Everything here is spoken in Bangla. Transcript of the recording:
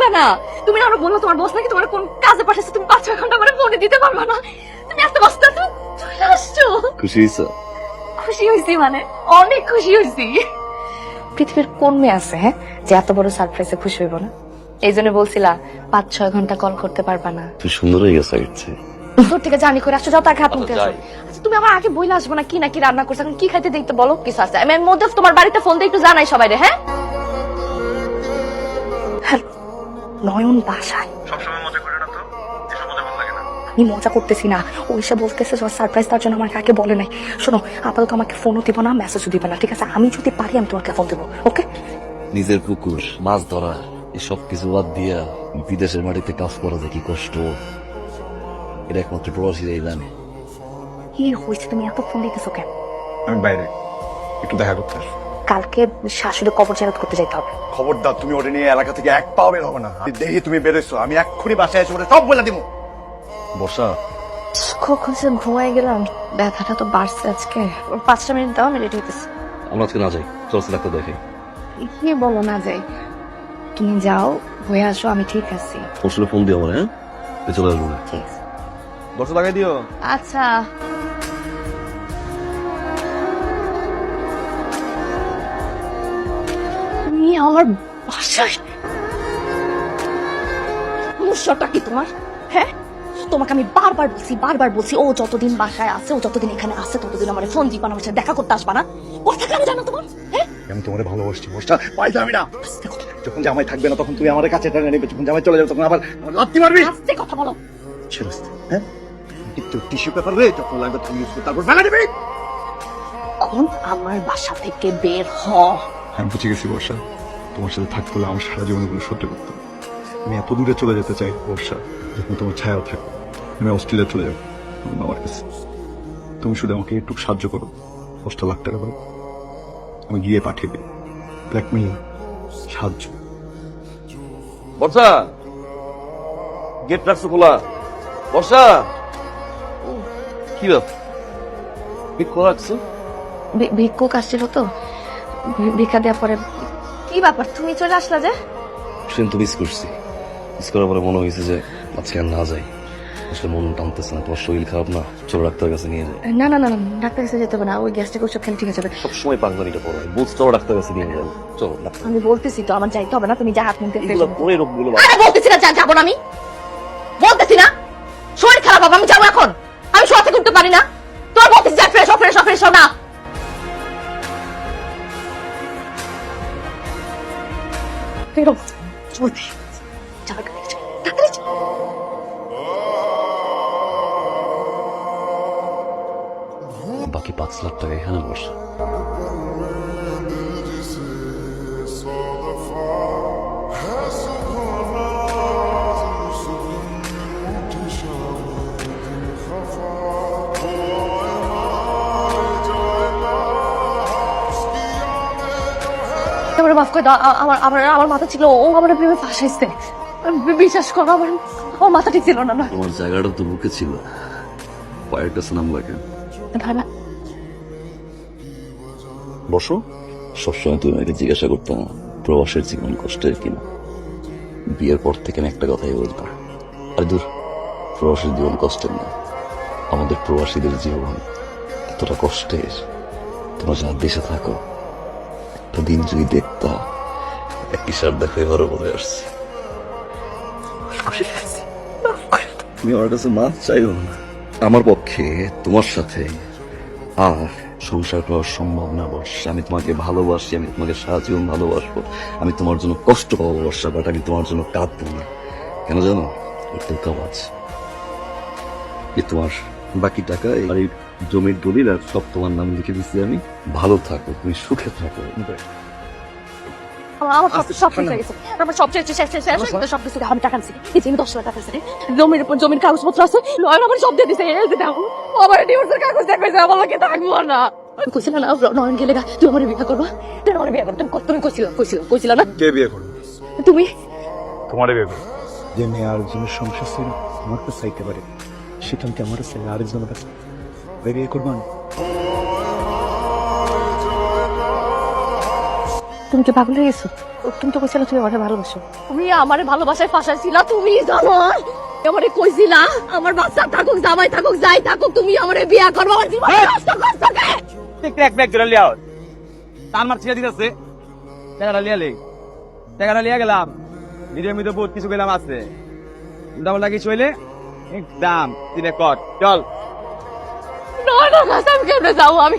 পারবা না। তুমি আরো বললো তোমার বস নাকি তোমার কোন কাজে পাঠাচ্ছে, তুমি 5-6 ঘন্টা মানে ফোনে দিতে পারবা না। তুমি এত ব্যস্ত, তুমি চলে আসছো। খুশি হয়েছ? খুশি হয়েছি মানে অনেক খুশি হয়েছি। পৃথিবীর কোন মেয়ে আছে হ্যাঁ যে এত বড় সারপ্রাইজে খুশি হইব না? এই জন্য বলছিলা 5-6 ঘন্টা কল করতে পারবা না। তুই সুন্দর হয়ে গেছে আগের দূর থেকে জানি করে আসছো, যাও তাকে হাত মুখে আসো। আচ্ছা তুমি আমার আগে বইলে আসবো না কি না কি রান্না করছো, এখন কি খাইতে দেখতে বলো কিছু আছে। আমি এর মধ্যে তোমার বাড়িতে ফোন দিয়ে একটু জানাই সবাই রে। হ্যাঁ হ্যালো, নয়ন বাসায়। সবসময় মজা করে না তো, এসব মজা ভালো লাগে না। আমি মজা করতেছি না, ও এসে বলতেছে সারপ্রাইজ তার জন্য আমাকে আগে বলে নাই। শোনো আপাতত আমাকে ফোনও দিব না, মেসেজও দিবে না, ঠিক আছে? আমি যদি পারি আমি তোমাকে ফোন দেবো, ওকে? নিজের পুকুর মাছ ধরা এসব কিছু বাদ দিয়া বিদেশের মাটিতে কাজ করা যায় কি কষ্ট, এটা একমাত্র প্রবাসীরাই জানে। কি হয়েছে, তুমি এত ফোন দিতেছো কেন? আমি বাইরে একটু দেখা করতে আসবো। কালকে শাশুড়ি কবর জিয়ারত করতে যাইতে হবে। খবরদার তুমি ওটা নিয়ে এলাকা থেকে এক পাও বের হবে না। দেখি তুমি বেরোছো, আমি এক্ষুনি বাসায় এসে ওটা সব বলে দিব। বর্ষা, কখন সে ঘুমাই গেলাম, ব্যথাটা তো বাড়ছে আজকে। 5টা মিনিট দাও, আমি রেডি হইতেছি। আমরা আজকে না যাই, চল ডাক্তার দেখাই। কি বলো না যাই? তুমি যাও, হয়ে আসো, আমি ঠিক আছি। পরশুলে ফোন দিও আমার, হ্যাঁ? চলে আসবো। ঠিক আছে। দশ লাগাই দিও। আচ্ছা তুমি আমার বাসায়, সমস্যাটা কি তোমার? হ্যাঁ তোমাকে আমি বারবার বলছি ও যতদিন বাসায় আছে, ও যতদিন এখানে আছে ততদিন আমার ফোন দিবা না, আমার সাথে দেখা করতে আসবা না। কথা কেন জানো তোমার? হ্যাঁ আমি তোমারে ভালোবাসছি বসটা, পাইতে আমি না। যখন জামাই থাকবে না তখন তুমি আমার কাছে টাকা নেবে, যখন জামাই চলে যাবে তখন আবার লাত্তি মারবি। আস্তে কথা বলো। ছেড়ে হ্যাঁ, একটু টিস্যু পেপার রে, যখন লাগবে তুমি ইউজ করে তারপর ফেলে দিবি। এখন আমার বাসা থেকে বের হ। আমি বুঝে গেছি বর্ষা, তোমার সাথে থাকতে হলে আমার সারা জীবনগুলো সহ্য করতে হবে। আমি এত দূরে চলে যেতে চাই বর্ষা, যখন তোমার ছায়াও থাকবে। আমি অস্ট্রেলিয়া চলে যাবো আমার কাছে। তুমি শুধু আমাকে একটু সাহায্য করো, 5 লাখ টাকা দাও, আমি গিয়ে পাঠিয়ে দিই। ব্ল্যাকমেইল, সাহায্য। বর্ষা, গেট রাখছো খোলা। বর্ষা, কি ব্যাপার খোলা রাখছো? ভিক্ষুক আসছিল তো, ভিক্ষা দেওয়ার পরে। কি ব্যাপার তুমি চলে আসলা যে? সেদিন তো মিস করছি, মিস করার পরে মনে হয়েছে যে আজকে আর না যাই। আসলে মন টানতেছে না, তোমার শরীর খারাপ না, চলো ডাক্তার কাছে নিয়ে যাই। না না না না, ডাক্তার কাছে যেতে হবে না, ওই গ্যাস্ট্রিক ওষুধ খেলে ঠিক আছে। সবসময় পাগলামিটা করো, বলছো চলো ডাক্তার কাছে নিয়ে যাবো, চলো ডাক্তার। আমি বলতেছি তো আমার যাইতে হবে না, তুমি যা হাত মুখ দেখতে। এগুলো পরে রোগগুলো আরে বলতেছি না যাবো না, আমি বলতেছি না শরীর খারাপ হবে, আমি যাবো এখন। আমি শোয়া থেকে উঠতে পারি না, তোমার বলতেছি যা ফ্রেশ ফ্রেশ না। বেরো চলতে যাবে ডাক্তার। বাকি 5 লাখ টাকা এখানে বসে। আমার মাফ করে দাও, আমার মাথা ছিল, ও আমার প্রেমে ফাঁসাইছে। বিশ্বাস করো আমার মাথা ঠিক ছিল না। তোমার জায়গাটা তো বুকে ছিল, পায়ের কাছে নামলা কেন? বসো। সবসময় তুমি আমাকে জিজ্ঞাসা করতাম প্রবাসের জীবন কষ্টের কিনা। বিয়ের পর থেকে আমি একটা কথাই বলতাম, আর দূর, প্রবাসের জীবন কষ্টের না, আমাদের প্রবাসীদের জীবন এতটা কষ্টের। তোমরা যারা দেশে থাকো একটা দিন যদি দেখতা, একই সার দেখো এবারও বলে আসছি। তুমি আমার কাছে মাছ চাইও না, আমার পক্ষে তোমার সাথে আর সংসার করা সম্ভব না বর্ষা। আমি তোমাকে ভালোবাসি, আমি তোমাকে সারা জীবন ভালোবাসবো, আমি তোমার জন্য কষ্ট পাবো বর্ষা, বাট আমি তোমার জন্য কাঁদবো না। কেন জানো? এই কাজ তোমার বাকি টাকা আর এই জমির দলিল আর সব তোমার নাম লিখে দিচ্ছি আমি। ভালো থাকো, তুমি সুখে থাকো। আমার সব ঠিক হয়ে গেছে, আমার সব সব কিছু আমি টাকা দিচ্ছি, এই যে 10 লাখ টাকা আছে, জমির কাগজপত্র আছে, লয়ার আমার সব দিয়ে দিছে। এই যে দেখো আমার ডিভোর্সের কাগজ দেখাইছে, আমাকে থাকবো না। আমি কইছিলাম না নয়ন গেলে তুই আমার বিয়ে করবা, তুই আমার বিয়ে করো, তুমি কইছিল না? কে বিয়ে করবে? তুমি তোমারে বিয়ে করবে। যে মেয়ে আরেকজনের সংসার ছিল আমার কাছে চাইতে পারে, সেখান থেকে আমার ছেলে আরেকজনের কাছে বিয়ে করবেন। তুমি কি পাগল হয়ে গেছো? তুমি তো কইছিলে তুমি আমারে ভালোবাসো। তুমি আমারে ভালোবাসায় ফাঁসাইছিলা, তুমি জানো আমারে কইছিলা আমার বাচ্চা থাকুক জামাই থাকুক যাই থাকুক তুমি আমারে বিয়া করবা, আমার জীবন নষ্ট করছো কে? ক্র্যাক ব্যাক করে লিয়াও তার মার ছেড়ে দিতেছে টাকাটা লিয়া গেলাম নিজের মধ্যে বহুত কিছু গেলাম আছে উল্টা কিছু হইলে দাম দিনে কট চল না না না, আমি কেমনে যাবো? আমি